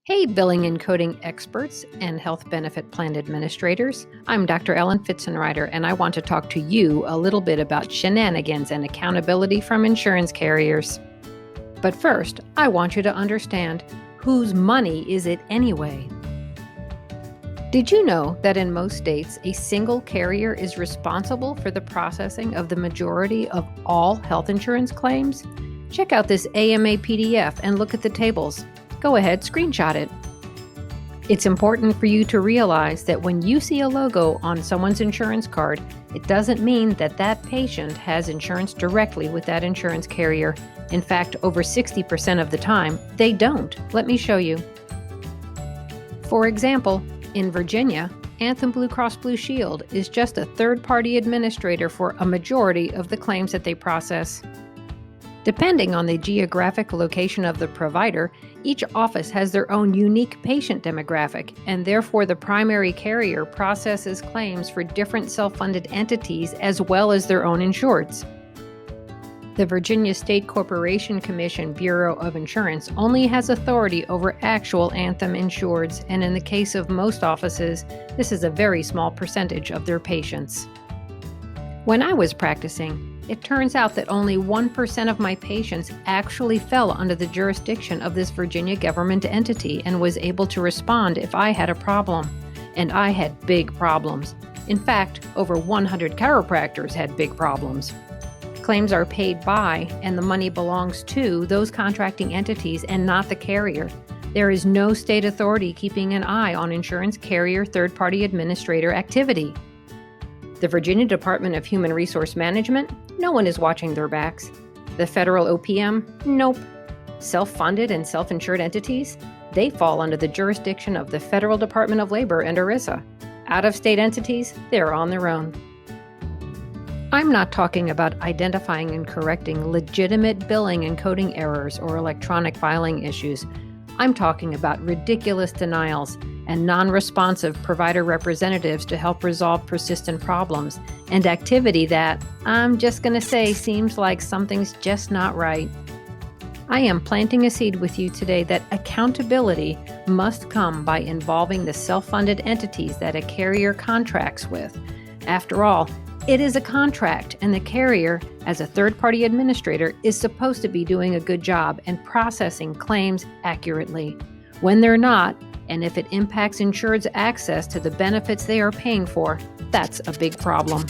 Hey, billing and coding experts and health benefit plan administrators. I'm Dr. Ellen Fitzenreiter, and I want to talk to you a little bit about shenanigans and accountability from insurance carriers. But first, I want you to understand, whose money is it anyway? Did you know that in most states, a single carrier is responsible for the processing of the majority of all health insurance claims? Check out this AMA PDF and look at the tables. Go ahead, screenshot it. It's important for you to realize that when you see a logo on someone's insurance card, it doesn't mean that that patient has insurance directly with that insurance carrier. In fact, over 60% of the time, they don't. Let me show you. For example, in Virginia, Anthem Blue Cross Blue Shield is just a third-party administrator for a majority of the claims that they process. Depending on the geographic location of the provider, each office has their own unique patient demographic, and therefore the primary carrier processes claims for different self-funded entities as well as their own insureds. The Virginia State Corporation Commission Bureau of Insurance only has authority over actual Anthem insureds, and in the case of most offices, this is a very small percentage of their patients. When I was practicing, it turns out that only 1% of my patients actually fell under the jurisdiction of this Virginia government entity and was able to respond if I had a problem. And I had big problems. In fact, over 100 chiropractors had big problems. Claims are paid by, and the money belongs to, those contracting entities and not the carrier. There is no state authority keeping an eye on insurance carrier third-party administrator activity. The Virginia Department of Human Resource Management? No one is watching their backs. The federal OPM? Nope. Self-funded and self-insured entities? They fall under the jurisdiction of the Federal Department of Labor and ERISA. Out-of-state entities? They're on their own. I'm not talking about identifying and correcting legitimate billing and coding errors or electronic filing issues. I'm talking about ridiculous denials and non-responsive provider representatives to help resolve persistent problems, and activity that, I'm just going to say, seems like something's just not right. I am planting a seed with you today that accountability must come by involving the self-funded entities that a carrier contracts with. After all, it is a contract, and the carrier, as a third-party administrator, is supposed to be doing a good job and processing claims accurately. When they're not, and if it impacts insured's access to the benefits they are paying for, that's a big problem.